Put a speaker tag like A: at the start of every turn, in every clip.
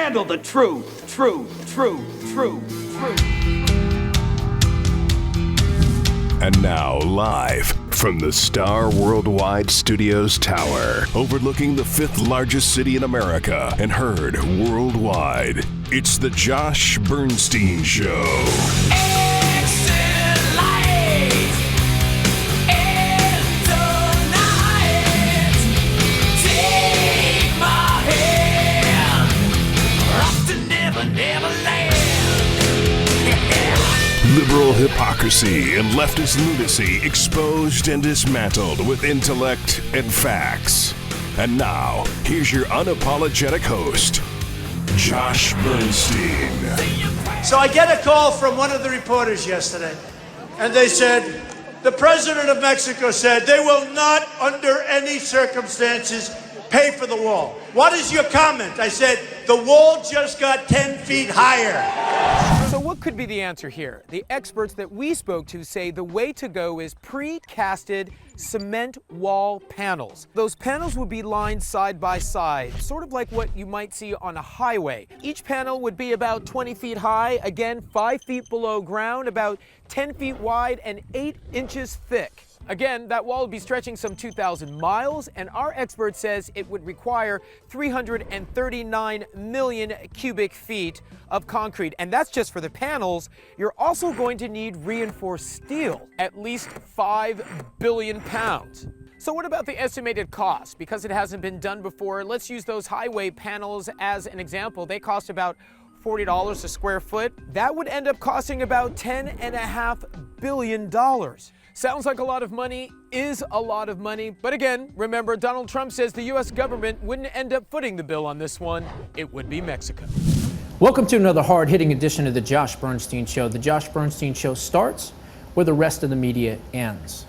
A: handle the truth.
B: And now, live from the Star Worldwide Studios Tower, overlooking the 5th largest city in America and heard worldwide, it's the Josh Bernstein Show. Liberal hypocrisy and leftist lunacy exposed and dismantled with intellect and facts. And now, here's your unapologetic host, Josh Bernstein.
C: So I get a call from one of the reporters yesterday, and they said, the president of Mexico said they will not, under any circumstances, pay for the wall. What is your comment? I said, the wall just got 10 feet higher.
D: So what could be the answer here? The experts that we spoke to say the way to go is pre-casted cement wall panels. Those panels would be lined side by side, sort of like what you might see on a highway. Each panel would be about 20 feet high, again 5 feet below ground, about 10 feet wide and 8 inches thick. Again, that wall would be stretching some 2,000 miles, and our expert says it would require 339 million cubic feet of concrete. And that's just for the panels. You're also going to need reinforced steel, at least 5 billion pounds. So what about the estimated cost? Because it hasn't been done before, let's use those highway panels as an example. They cost about $40 a square foot. That would end up costing about $10.5 billion. Sounds like a lot of money, is a lot of money, but again, remember, Donald Trump says the U.S. government wouldn't end up footing the bill on this one. It would be Mexico.
E: Welcome to another hard-hitting edition of the Josh Bernstein Show. The Josh Bernstein Show starts where the rest of the media ends.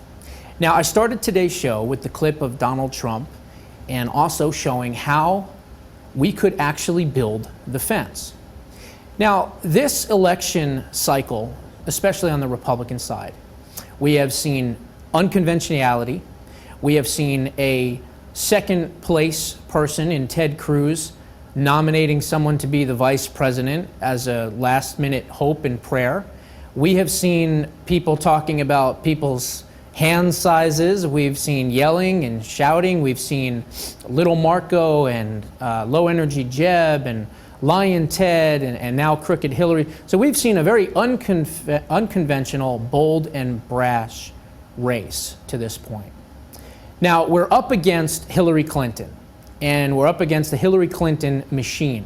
E: Now, I started today's show with the clip of Donald Trump and also showing how we could actually build the fence. Now, this election cycle, especially on the Republican side, we have seen unconventionality. We have seen a second place person in Ted Cruz nominating someone to be the vice president as a last minute hope and prayer. We have seen people talking about people's hand sizes. We've seen yelling and shouting. We've seen Little Marco and Low Energy Jeb and Lion Ted and now Crooked Hillary. So we've seen a very unconventional, bold and brash race to this point. Now we're up against Hillary Clinton, and we're up against the Hillary Clinton machine.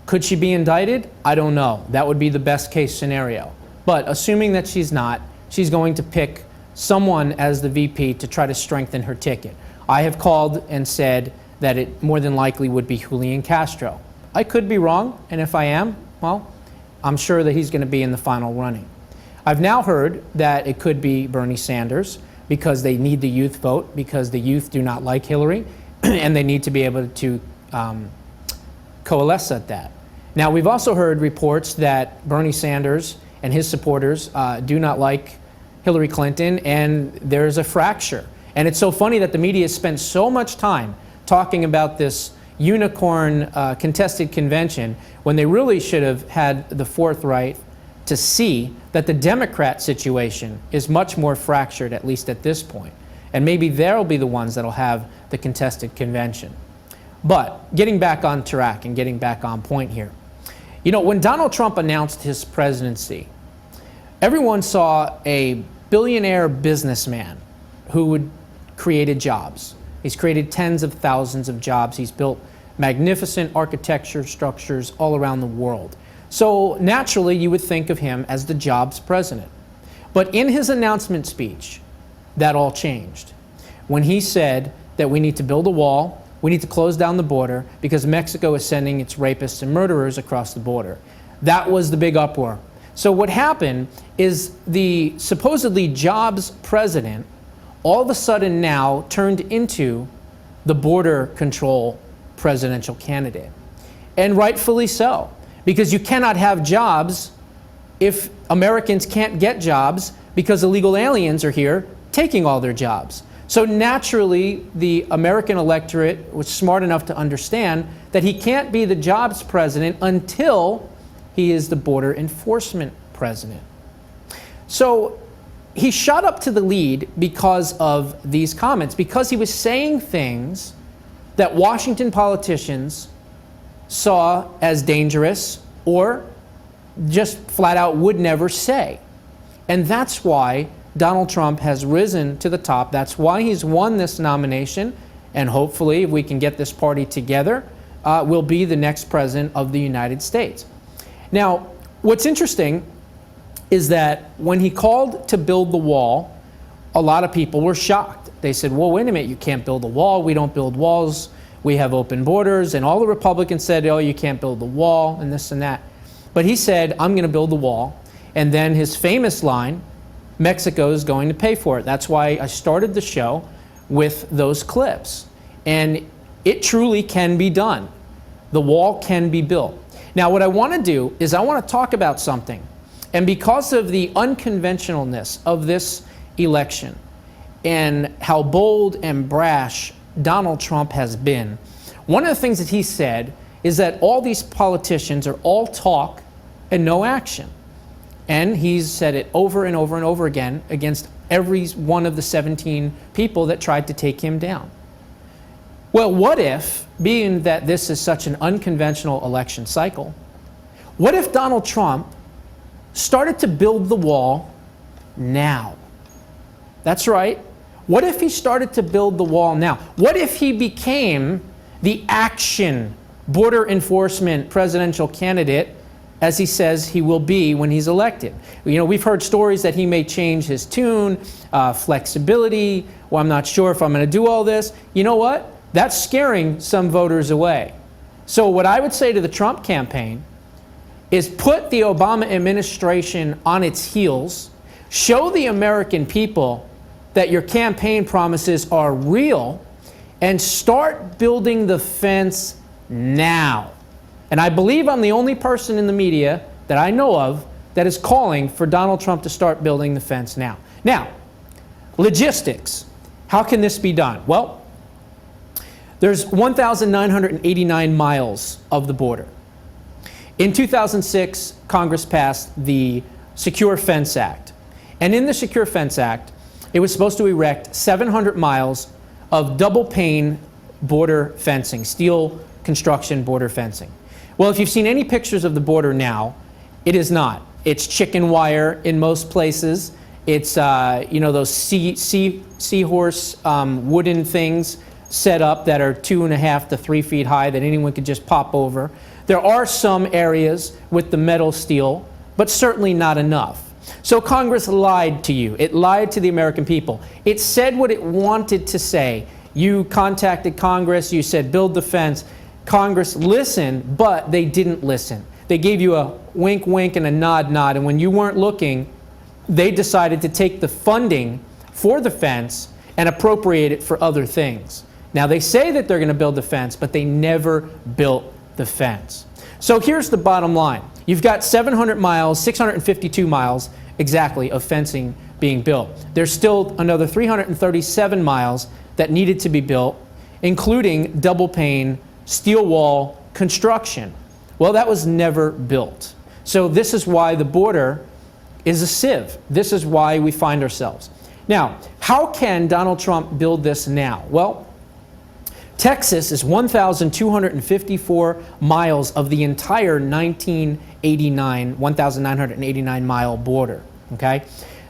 E: Could she be indicted? I don't know. That would be the best case scenario. But assuming that she's not, she's going to pick someone as the VP to try to strengthen her ticket. I have called and said that it more than likely would be Julian Castro. I could be wrong, and if I am, well, I'm sure that he's going to be in the final running. I've now heard that it could be Bernie Sanders because they need the youth vote, because the youth do not like Hillary, and they need to be able to coalesce at that. Now, we've also heard reports that Bernie Sanders and his supporters do not like Hillary Clinton, and there's a fracture. And it's so funny that the media spent so much time talking about this unicorn contested convention when they really should have had the forthright to see that the Democrat situation is much more fractured, at least at this point. And maybe they'll be the ones that'll have the contested convention. But getting back on track and getting back on point here. You know, when Donald Trump announced his presidency, everyone saw a billionaire businessman who would created jobs. He's created tens of thousands of jobs. He's built magnificent architecture structures all around the world. So naturally, you would think of him as the jobs president. But in his announcement speech, that all changed. When he said that we need to build a wall, we need to close down the border because Mexico is sending its rapists and murderers across the border. That was the big uproar. So what happened is the supposedly jobs president all of a sudden now turned into the border control presidential candidate. And rightfully so, because you cannot have jobs if Americans can't get jobs because illegal aliens are here taking all their jobs. So naturally, the American electorate was smart enough to understand that he can't be the jobs president until he is the border enforcement president. So he shot up to the lead because of these comments, because he was saying things that Washington politicians saw as dangerous or just flat out would never say. And that's why Donald Trump has risen to the top. That's why he's won this nomination. And hopefully, if we can get this party together, will be the next president of the United States. Now, what's interesting is that when he called to build the wall, a lot of people were shocked. They said, well, wait a minute, you can't build a wall. We don't build walls. We have open borders. And all the Republicans said, oh, you can't build the wall and this and that. But he said, I'm going to build the wall. And then his famous line, Mexico is going to pay for it. That's why I started the show with those clips. And it truly can be done. The wall can be built. Now, what I want to do is I want to talk about something. And because of the unconventionalness of this election and how bold and brash Donald Trump has been, one of the things that he said is that all these politicians are all talk and no action. And he's said it over and over and over again against every one of the 17 people that tried to take him down. Well, what if, being that this is such an unconventional election cycle, what if Donald Trump started to build the wall now? That's right. What if he started to build the wall now? What if he became the action border enforcement presidential candidate, as he says he will be when he's elected? You know, we've heard stories that he may change his tune, flexibility. Well, I'm not sure if I'm going to do all this. You know what? That's scaring some voters away. So what I would say to the Trump campaign is put the Obama administration on its heels, show the American people that your campaign promises are real, and start building the fence now. And I believe I'm the only person in the media that I know of that is calling for Donald Trump to start building the fence now. Now, logistics. How can this be done? Well, there's 1,989 miles of the border. In 2006, Congress passed the Secure Fence Act. And in the Secure Fence Act, it was supposed to erect 700 miles of double-pane border fencing, steel construction border fencing. Well, if you've seen any pictures of the border now, it is not. It's chicken wire in most places. It's those seahorse wooden things set up that are 2.5 to 3 feet high that anyone could just pop over. There are some areas with the metal steel, but certainly not enough. So Congress lied to you. It lied to the American people. It said what it wanted to say. You contacted Congress. You said build the fence. Congress listened, but they didn't listen. They gave you a wink, wink, and a nod, nod. And when you weren't looking, they decided to take the funding for the fence and appropriate it for other things. Now, they say that they're going to build the fence, but they never built the fence. So here's the bottom line. You've got 700 miles, 652 miles exactly of fencing being built. There's still another 337 miles that needed to be built, including double pane steel wall construction. Well, that was never built. So this is why the border is a sieve. This is why we find ourselves. Now, how can Donald Trump build this now? Well, Texas is 1,254 miles of the entire 1,989 mile border, okay?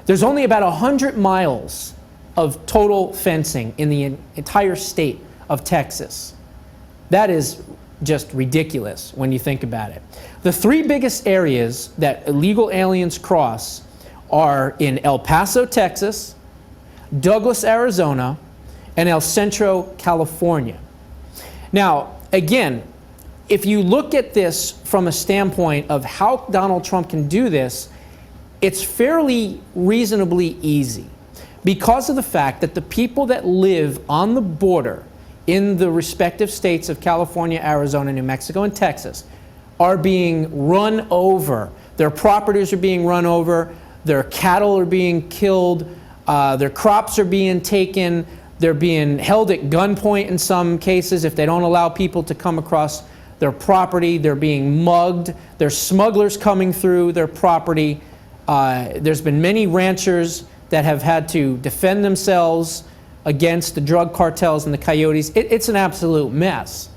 E: There's only about 100 miles of total fencing in the entire state of Texas. That is just ridiculous when you think about it. The three biggest areas that illegal aliens cross are in El Paso, Texas, Douglas, Arizona, and El Centro, California. Now, again, if you look at this from a standpoint of how Donald Trump can do this, it's fairly reasonably easy because of the fact that the people that live on the border in the respective states of California, Arizona, New Mexico, and Texas are being run over. Their properties are being run over. Their cattle are being killed. Their crops are being taken. They're being held at gunpoint in some cases if they don't allow people to come across their property. They're being mugged. There's smugglers coming through their property. There's been many ranchers that have had to defend themselves against the drug cartels and the coyotes. It's an absolute mess.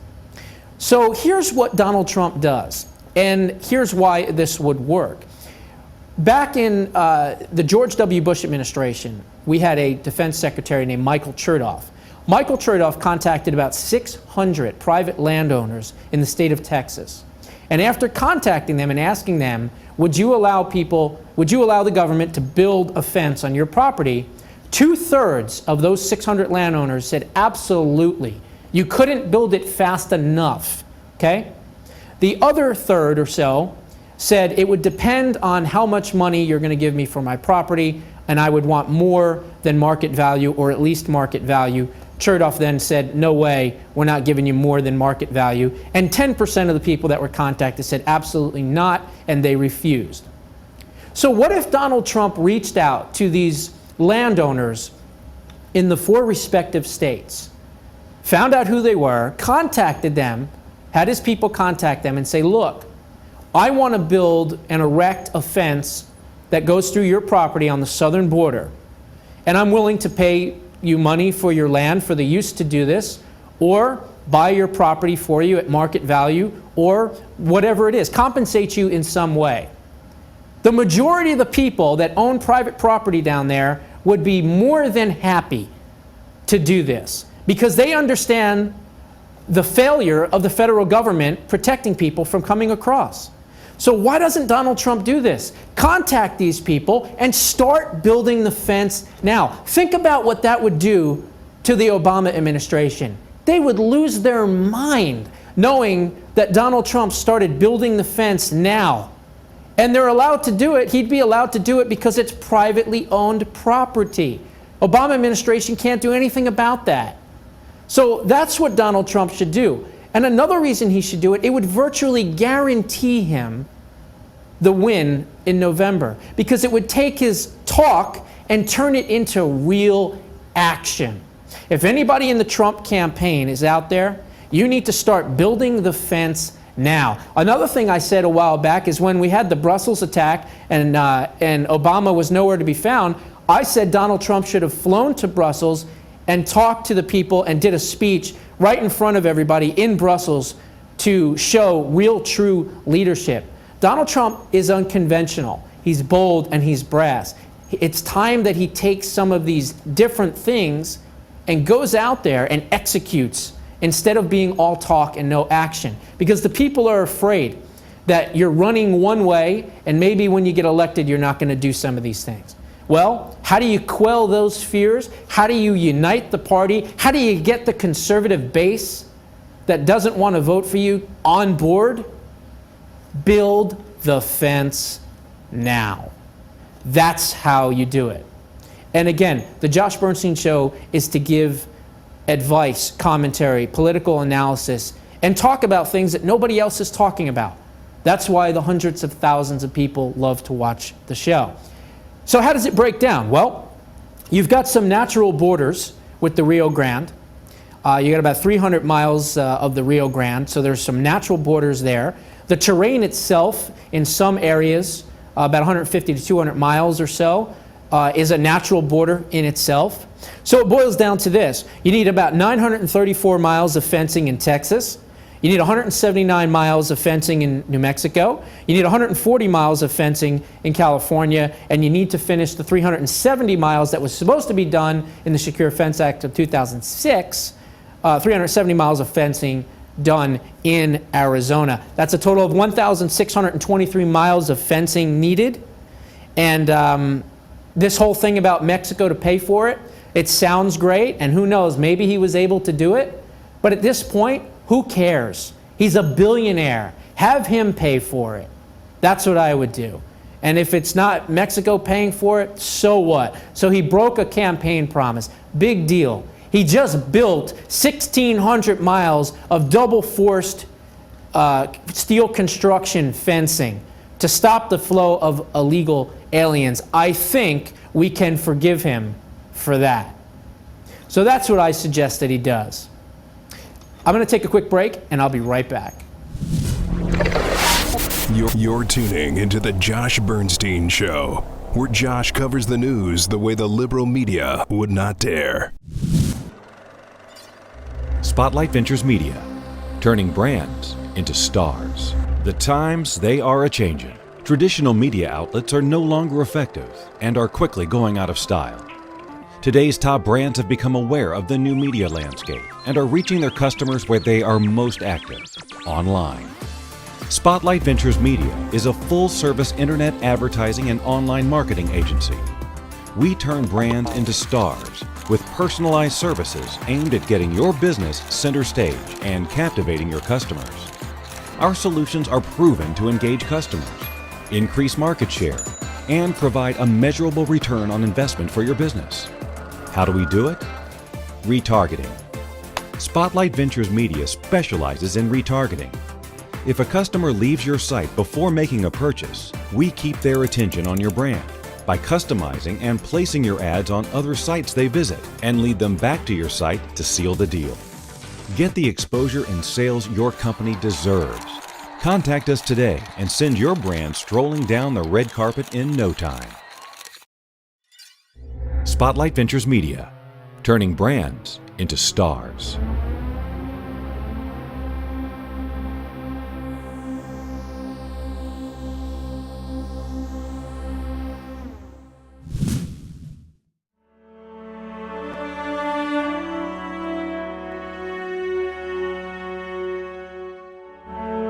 E: So here's what Donald Trump does, and here's why this would work. Back in the George W. Bush administration, we had a defense secretary named Michael Chertoff. Michael Chertoff contacted about 600 private landowners in the state of Texas. And after contacting them and asking them, would you allow the government to build a fence on your property, 2/3 of those 600 landowners said absolutely. You couldn't build it fast enough, okay? The other third or so said it would depend on how much money you're going to give me for my property, and I would want more than market value, or at least market value. Chertoff then said, no way, we're not giving you more than market value. And 10% of the people that were contacted said absolutely not, and they refused. So what if Donald Trump reached out to these landowners in the 4 respective states, found out who they were, contacted them, had his people contact them and say, look, I want to build and erect a fence that goes through your property on the southern border, and I'm willing to pay you money for your land for the use to do this, or buy your property for you at market value, or whatever it is, compensate you in some way. The majority of the people that own private property down there would be more than happy to do this because they understand the failure of the federal government protecting people from coming across. So why doesn't Donald Trump do this? Contact these people and start building the fence now. Think about what that would do to the Obama administration. They would lose their mind knowing that Donald Trump started building the fence now. And they're allowed to do it. He'd be allowed to do it because it's privately owned property. Obama administration can't do anything about that. So that's what Donald Trump should do. And another reason he should do it, it would virtually guarantee him the win in November, because it would take his talk and turn it into real action. If anybody in the Trump campaign is out there, you need to start building the fence now. Another thing I said a while back is when we had the Brussels attack and Obama was nowhere to be found, I said Donald Trump should have flown to Brussels and talked to the people and did a speech right in front of everybody in Brussels to show real, true leadership. Donald Trump is unconventional. He's bold and he's brass. It's time that he takes some of these different things and goes out there and executes instead of being all talk and no action. Because the people are afraid that you're running one way and maybe when you get elected you're not going to do some of these things. Well, how do you quell those fears? How do you unite the party? How do you get the conservative base that doesn't want to vote for you on board? Build the fence now. That's how you do it. And again, the Josh Bernstein Show is to give advice, commentary, political analysis, and talk about things that nobody else is talking about. That's why the hundreds of thousands of people love to watch the show. So how does it break down? Well, you've got some natural borders with the Rio Grande. You got about 300 miles of the Rio Grande, so there's some natural borders there. The terrain itself, in some areas, about 150 to 200 miles or so, is a natural border in itself. So it boils down to this. You need about 934 miles of fencing in Texas. You need 179 miles of fencing in New Mexico. You need 140 miles of fencing in California. And you need to finish the 370 miles that was supposed to be done in the Secure Fence Act of 2006, 370 miles of fencing done in Arizona. That's a total of 1,623 miles of fencing needed. And this whole thing about Mexico to pay for it, it sounds great, and who knows, maybe he was able to do it. But at this point, who cares? He's a billionaire. Have him pay for it. That's what I would do. And if it's not Mexico paying for it, so what? So he broke a campaign promise. Big deal. He just built 1,600 miles of double-forced steel construction fencing to stop the flow of illegal aliens. I think we can forgive him for that. So that's what I suggest that he does. I'm going to take a quick break, and I'll be right back.
B: You're tuning into the Josh Bernstein Show, where Josh covers the news the way the liberal media would not dare.
A: Spotlight Ventures Media, turning brands into stars. The times, they are a-changin'. Traditional media outlets are no longer effective and are quickly going out of style. Today's top brands have become aware of the new media landscape and are reaching their customers where they are most active, online. Spotlight Ventures Media is a full-service internet advertising and online marketing agency. We turn brands into stars with personalized services aimed at getting your business center stage and captivating your customers. Our solutions are proven to engage customers, increase market share, and provide a measurable return on investment for your business. How do we do it? Retargeting. Spotlight Ventures Media specializes in retargeting. If a customer leaves your site before making a purchase, we keep their attention on your brand by customizing and placing your ads on other sites they visit and lead them back to your site to seal the deal. Get the exposure and sales your company deserves. Contact us today and send your brand strolling down the red carpet in no time. Spotlight Ventures Media, turning brands into stars.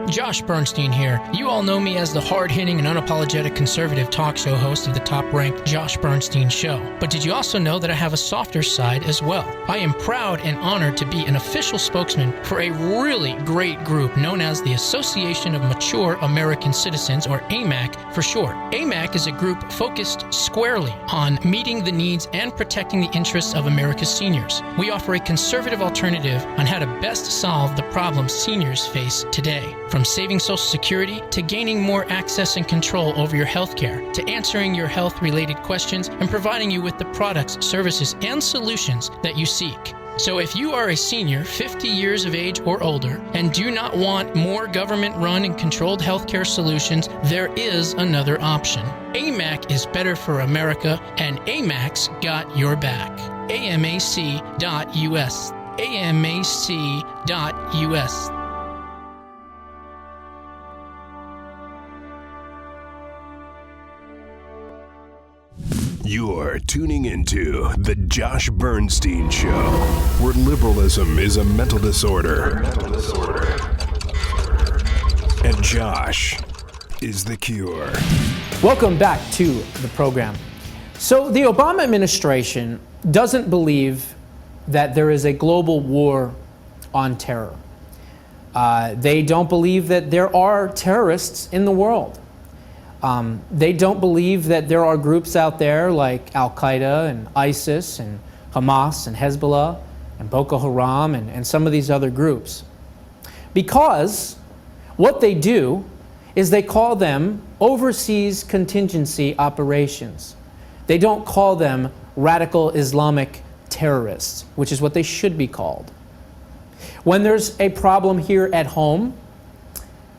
E: Josh Bernstein here. You all know me as the hard-hitting and unapologetic conservative talk show host of the top-ranked Josh Bernstein Show. But did you also know that I have a softer side as well? I am proud and honored to be an official spokesman for a really great group known as the Association of Mature American Citizens, or AMAC for short. AMAC is a group focused squarely on meeting the needs and protecting the interests of America's seniors. We offer a conservative alternative on how to best solve the problems seniors face today. From saving Social Security to gaining more access and control over your health care, to answering your health-related questions and providing you with the products, services, and solutions that you seek. So if you are a senior 50 years of age or older and do not want more government-run and controlled healthcare solutions, there is another option. AMAC is better for America, and AMAC's got your back. AMAC.US. AMAC.US.
B: You're tuning into the Josh Bernstein Show, where liberalism is a mental disorder. And Josh is the cure.
E: Welcome back to the program. So the Obama administration doesn't believe that there is a global war on terror. They don't believe that there are terrorists in the world. They don't believe that there are groups out there like Al-Qaeda and ISIS and Hamas and Hezbollah and Boko Haram and some of these other groups. Because what they do is they call them overseas contingency operations. They don't call them radical Islamic terrorists, which is what they should be called. When there's a problem here at home,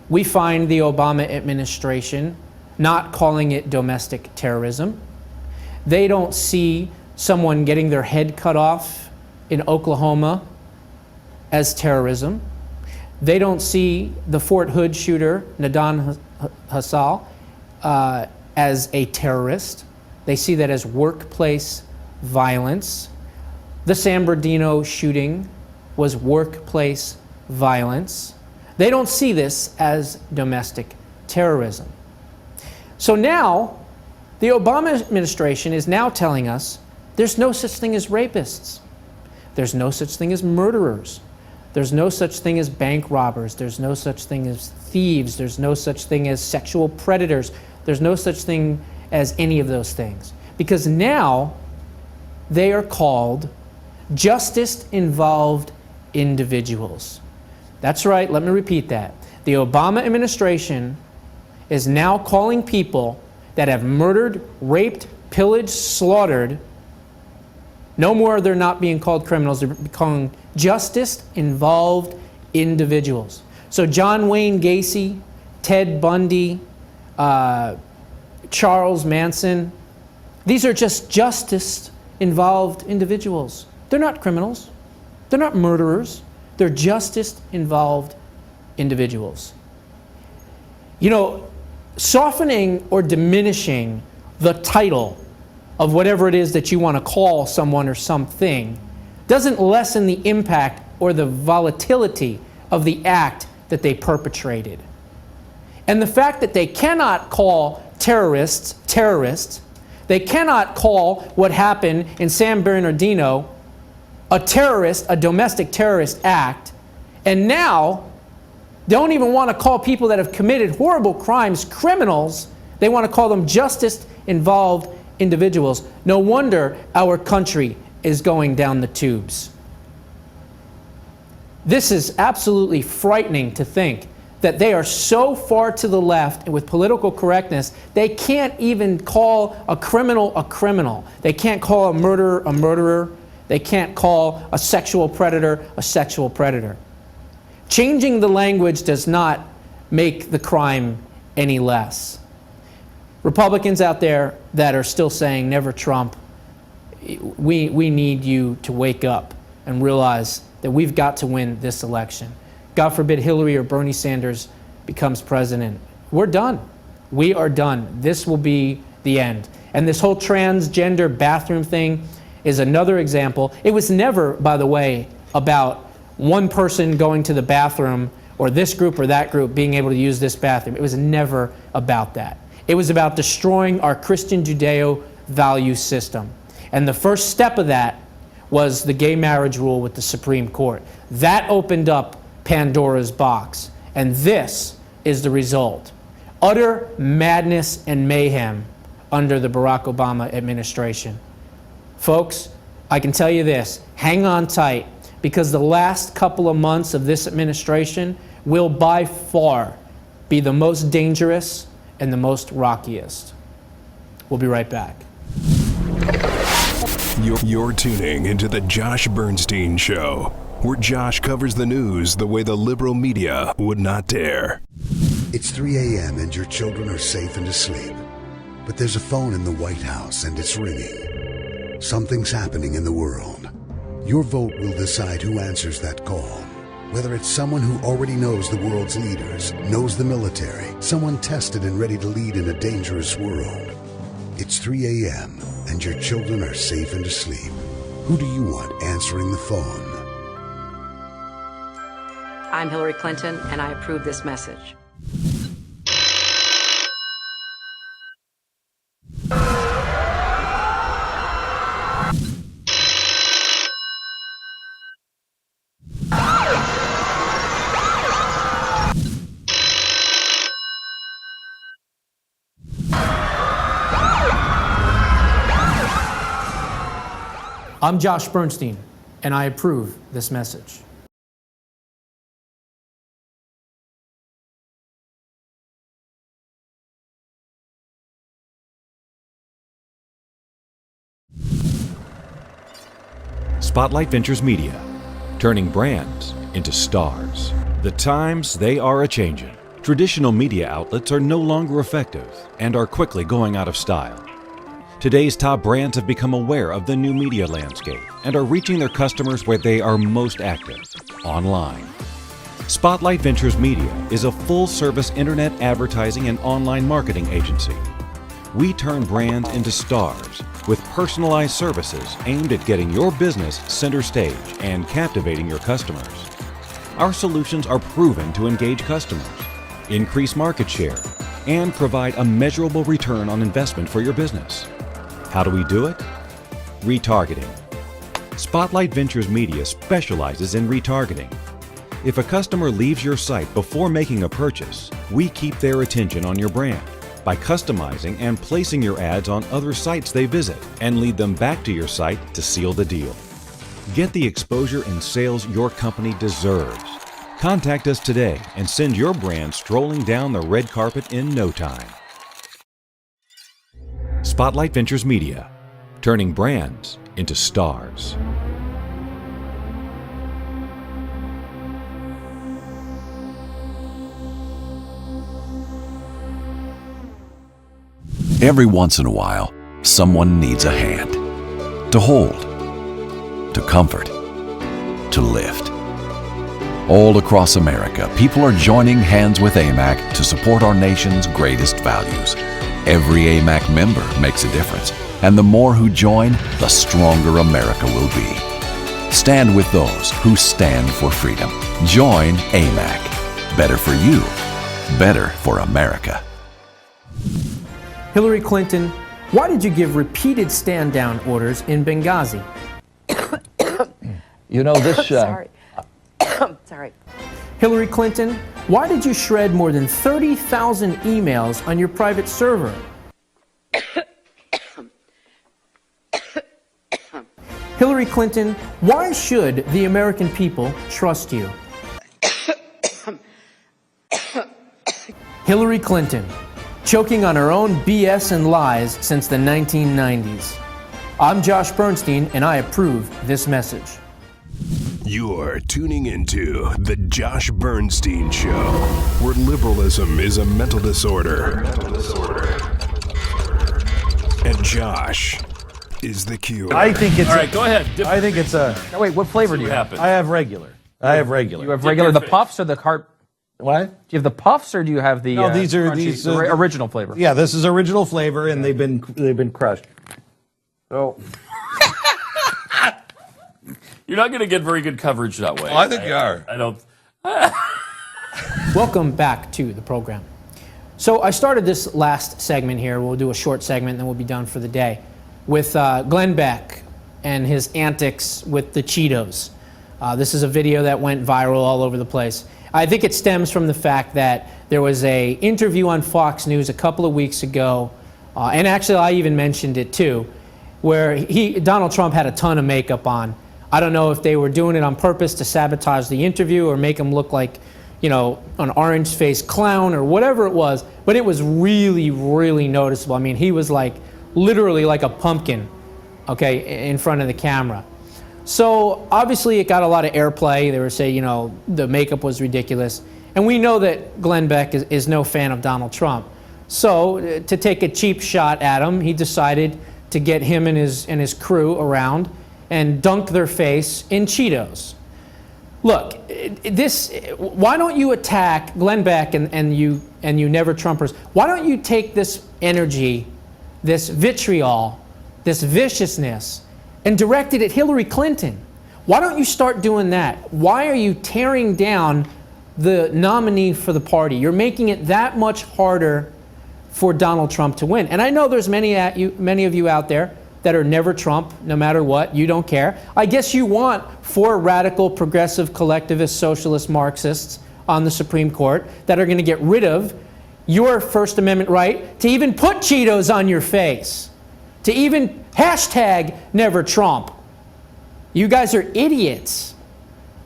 E: we find the Obama administration not calling it domestic terrorism. They don't see someone getting their head cut off in Oklahoma as terrorism. They don't see the Fort Hood shooter, Nadan Hassal, as a terrorist. They see that as workplace violence. The San Bernardino shooting was workplace violence. They don't see this as domestic terrorism. So now, the Obama administration is now telling us there's no such thing as rapists. There's no such thing as murderers. There's no such thing as bank robbers. There's no such thing as thieves. There's no such thing as sexual predators. There's no such thing as any of those things. Because now they are called justice-involved individuals. That's right, let me repeat that. The Obama administration is now calling people that have murdered, raped, pillaged, slaughtered No more they're not being called criminals. They're calling justice-involved individuals. So John Wayne Gacy, Ted Bundy, Charles Manson, these are just justice-involved individuals. They're not criminals. They're not murderers. They're justice-involved individuals. You know, softening or diminishing the title of whatever it is that you want to call someone or something doesn't lessen the impact or the volatility of the act that they perpetrated. And the fact that they cannot call terrorists terrorists, they cannot call what happened in San Bernardino a terrorist, a domestic terrorist act, and now don't even want to call people that have committed horrible crimes criminals. They want to call them justice-involved individuals. No wonder our country is going down the tubes. This is absolutely frightening to think that they are so far to the left with political correctness, they can't even call a criminal a criminal. They can't call a murderer a murderer. They can't call a sexual predator a sexual predator. Changing the language does not make the crime any less. Republicans out there that are still saying never Trump, we need you to wake up and realize that we've got to win this election. God forbid Hillary or Bernie Sanders becomes president. We're done. We are done. This will be the end. And this whole transgender bathroom thing is another example. It was never, by the way, about one person going to the bathroom or this group or that group being able to use this bathroom. It was never about that. It was about destroying our Christian Judeo value system. And the first step of that was the gay marriage rule with the Supreme Court. That opened up Pandora's box. And this is the result. Utter madness and mayhem under the Barack Obama administration. Folks, I can tell you this, hang on tight, because the last couple of months of this administration will by far be the most dangerous and the most rockiest. We'll be right back.
B: You're tuning into the Josh Bernstein Show, where Josh covers the news the way the liberal media would not dare.
F: It's 3 a.m. and your children are safe and asleep. But there's a phone in the White House and it's ringing. Something's happening in the world. Your vote will decide who answers that call. Whether it's someone who already knows the world's leaders, knows the military, someone tested and ready to lead in a dangerous world. It's 3 a.m. and your children are safe and asleep. Who do you want answering the phone?
G: I'm Hillary Clinton, and I approve this message.
E: I'm Josh Bernstein, and I approve this message.
A: Spotlight Ventures Media, turning brands into stars. The times, they are a-changin'. Traditional media outlets are no longer effective and are quickly going out of style. Today's top brands have become aware of the new media landscape and are reaching their customers where they are most active, online. Spotlight Ventures Media is a full-service internet advertising and online marketing agency. We turn brands into stars with personalized services aimed at getting your business center stage and captivating your customers. Our solutions are proven to engage customers, increase market share, and provide a measurable return on investment for your business. How do we do it? Retargeting. Spotlight Ventures Media specializes in retargeting. If a customer leaves your site before making a purchase, we keep their attention on your brand by customizing and placing your ads on other sites they visit and lead them back to your site to seal the deal. Get the exposure and sales your company deserves. Contact us today and send your brand strolling down the red carpet in no time. Spotlight Ventures Media, turning brands into stars.
H: Every once in a while, someone needs a hand. To hold, to comfort, to lift. All across America, people are joining hands with AMAC to support our nation's greatest values. Every AMAC member makes a difference, and the more who join, the stronger America will be. Stand with those who stand for freedom. Join AMAC. Better for you, better for America.
E: Hillary Clinton, why did you give repeated stand-down orders in Benghazi?
I: You know, this...
G: Sorry. Sorry.
E: Hillary Clinton, why did you shred more than 30,000 emails on your private server? Hillary Clinton, why should the American people trust you? Hillary Clinton, choking on her own BS and lies since the 1990s. I'm Josh Bernstein, and I approve this message.
B: You're tuning into The Josh Bernstein Show, where liberalism is a mental disorder. And Josh is the cure.
J: I think it's...
K: All right, go ahead.
J: I think it's a...
I: Now, wait, what flavor do you have?
J: I have regular.
I: You have regular, the puffs or the cart?
J: What?
I: Do you have the puffs or do you have the
J: No, these are
I: crunchy,
J: the
I: original flavor?
J: Yeah, this is original flavor, and they've been crushed. So...
K: You're not going to get very good coverage that way.
J: Oh, I think you are.
K: I don't.
E: Welcome back to the program. So I started this last segment here. We'll do a short segment, and then we'll be done for the day, with Glenn Beck and his antics with the Cheetos. This is a video that went viral all over the place. I think it stems from the fact that there was a interview on Fox News a couple of weeks ago, and actually I even mentioned it too, where Donald Trump had a ton of makeup on. I don't know if they were doing it on purpose to sabotage the interview or make him look like, you know, an orange-faced clown or whatever it was, but it was really, really noticeable. I mean, he was like literally like a pumpkin, okay, in front of the camera. So obviously it got a lot of airplay. They were saying, you know, the makeup was ridiculous. And we know that Glenn Beck is no fan of Donald Trump. So to take a cheap shot at him, he decided to get him and his crew around and dunk their face in Cheetos. Look, why don't you attack Glenn Beck and you never Trumpers? Why don't you take this energy, this vitriol, this viciousness, and direct it at Hillary Clinton? Why don't you start doing that? Why are you tearing down the nominee for the party? You're making it that much harder for Donald Trump to win. And I know there's many of you out there that are never Trump, no matter what. You don't care. I guess you want 4 radical, progressive, collectivist, socialist Marxists on the Supreme Court that are going to get rid of your First Amendment right to even put Cheetos on your face, to even hashtag never Trump. You guys are idiots.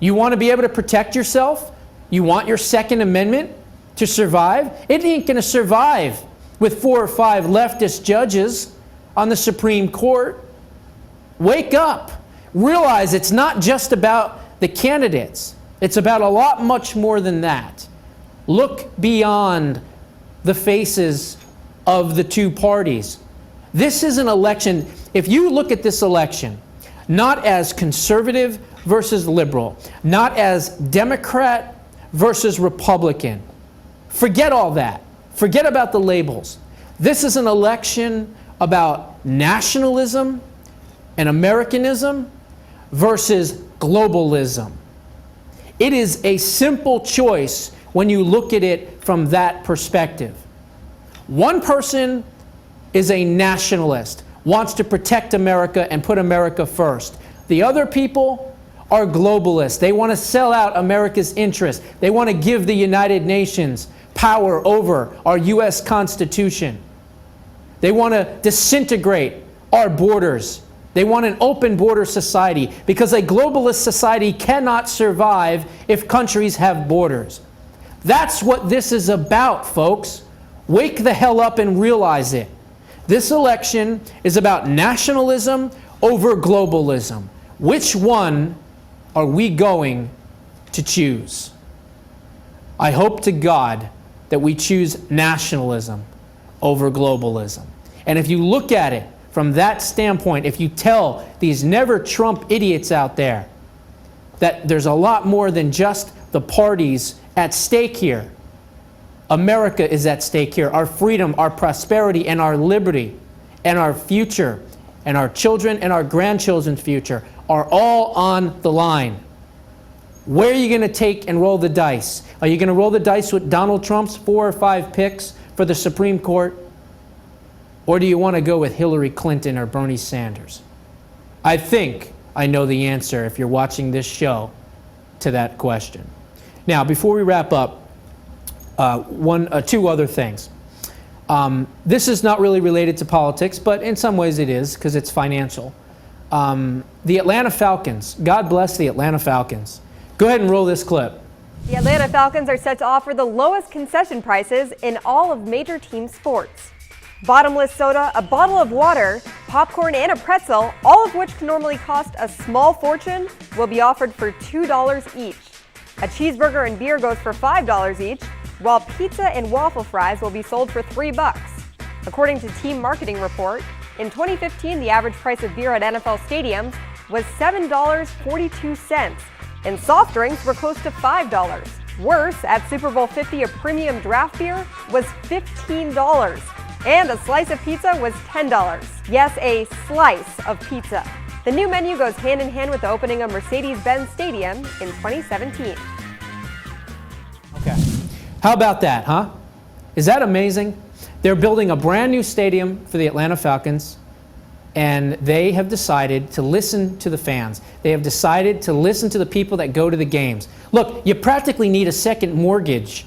E: You want to be able to protect yourself? You want your Second Amendment to survive? It ain't going to survive with 4 or 5 leftist judges on the Supreme Court. Wake up. Realize it's not just about the candidates. It's about a lot much more than that. Look beyond the faces of the two parties. This is an election. If you look at this election, not as conservative versus liberal, not as Democrat versus Republican, forget all that. Forget about the labels. This is an election about nationalism and Americanism versus globalism. It is a simple choice when you look at it from that perspective. One person is a nationalist, wants to protect America and put America first. The other people are globalists. They want to sell out America's interests. They want to give the United Nations power over our U.S. Constitution. They want to disintegrate our borders. They want an open border society because a globalist society cannot survive if countries have borders. That's what this is about, folks. Wake the hell up and realize it. This election is about nationalism over globalism? Which one are we going to choose? I hope to God that we choose nationalism over globalism. And if you look at it from that standpoint, if you tell these never Trump idiots out there that there's a lot more than just the parties at stake here. America is at stake here. Our freedom, our prosperity, and our liberty, and our future, and our children and our grandchildren's future are all on the line. Where are you going to take and roll the dice? Are you going to roll the dice with Donald Trump's 4 or 5 picks for the Supreme Court? Or do you want to go with Hillary Clinton or Bernie Sanders? I think I know the answer, if you're watching this show, to that question. Now, before we wrap up, two other things. This is not really related to politics, but in some ways it is, because it's financial. The Atlanta Falcons. God bless the Atlanta Falcons. Go ahead and roll this clip.
L: The Atlanta Falcons are set to offer the lowest concession prices in all of major team sports. Bottomless soda, a bottle of water, popcorn, and a pretzel, all of which can normally cost a small fortune, will be offered for $2 each. A cheeseburger and beer goes for $5 each, while pizza and waffle fries will be sold for $3. According to Team Marketing Report, in 2015, the average price of beer at NFL stadiums was $7.42, and soft drinks were close to $5. Worse, at Super Bowl 50, a premium draft beer was $15. And a slice of pizza was $10. Yes, a slice of pizza. The new menu goes hand in hand with the opening of Mercedes-Benz Stadium in 2017.
E: Okay. How about that, huh? Is that amazing? They're building a brand new stadium for the Atlanta Falcons, and they have decided to listen to the fans. They have decided to listen to the people that go to the games. Look, you practically need a second mortgage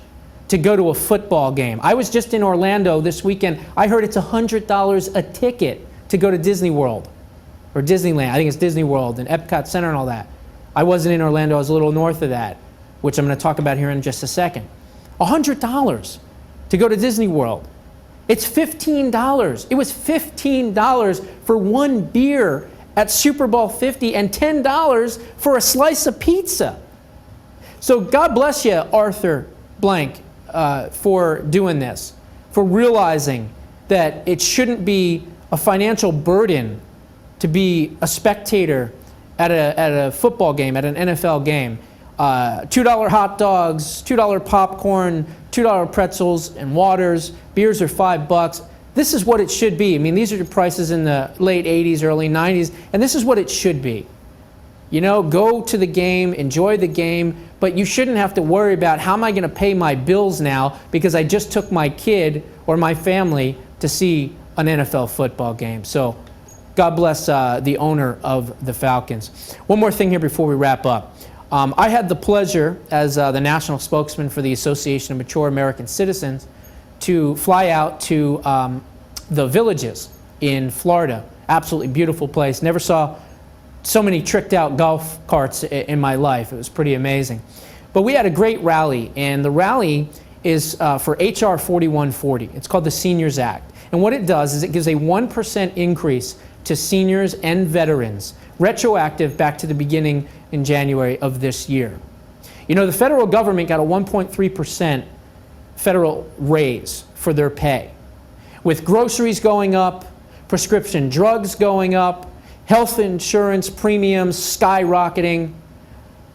E: to go to a football game. I was just in Orlando this weekend. I heard it's $100 a ticket to go to Disney World or Disneyland. I think it's Disney World and Epcot Center and all that. I wasn't in Orlando. I was a little north of that, which I'm going to talk about here in just a second. $100 to go to Disney World. It's $15. It was $15 for one beer at Super Bowl 50 and $10 for a slice of pizza. So God bless you, Arthur Blank, for doing this, for realizing that it shouldn't be a financial burden to be a spectator at a football game, at an NFL game. $2 hot dogs, $2 popcorn, $2 pretzels and waters. Beers are $5. This is what it should be. I mean, these are the prices in the late 80s, early 90s, and this is what it should be. You know, go to the game, enjoy the game, but you shouldn't have to worry about how am I going to pay my bills now because I just took my kid or my family to see an NFL football game. So God bless the owner of the Falcons. One more thing here before we wrap up. I had the pleasure, as the national spokesman for the Association of Mature American Citizens, to fly out to the Villages in Florida. Absolutely beautiful place. Never saw so many tricked out golf carts in my life. It was pretty amazing. But we had a great rally, and the rally is for HR 4140. It's called the Seniors Act. And what it does is it gives a 1% increase to seniors and veterans, retroactive back to the beginning in January of this year. You know, the federal government got a 1.3% federal raise for their pay. With groceries going up, prescription drugs going up, health insurance premiums skyrocketing,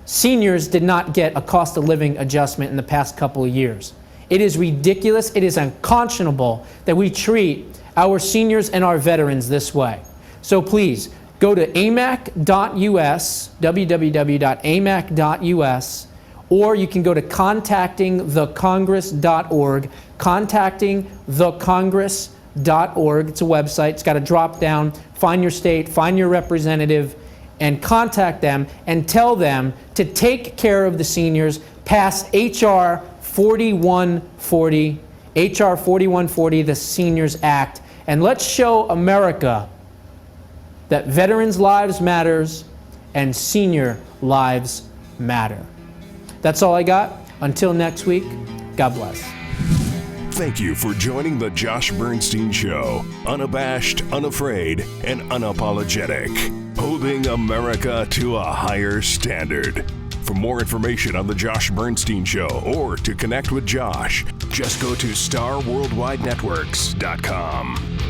E: seniors did not get a cost of living adjustment in the past couple of years. It is ridiculous, it is unconscionable that we treat our seniors and our veterans this way. So please, go to amac.us, www.amac.us, or you can go to contactingthecongress.org, contactingthecongress.org. It's a website. It's got a drop down. Find your state, find your representative, and contact them and tell them to take care of the seniors. Pass HR 4140, HR 4140, the Seniors Act, and let's show America that veterans' lives matters and senior lives matter. That's all I got. Until next week, God bless.
B: Thank you for joining the Josh Bernstein Show. Unabashed, unafraid, and unapologetic. Holding America to a higher standard. For more information on the Josh Bernstein Show or to connect with Josh, just go to StarWorldWideNetworks.com.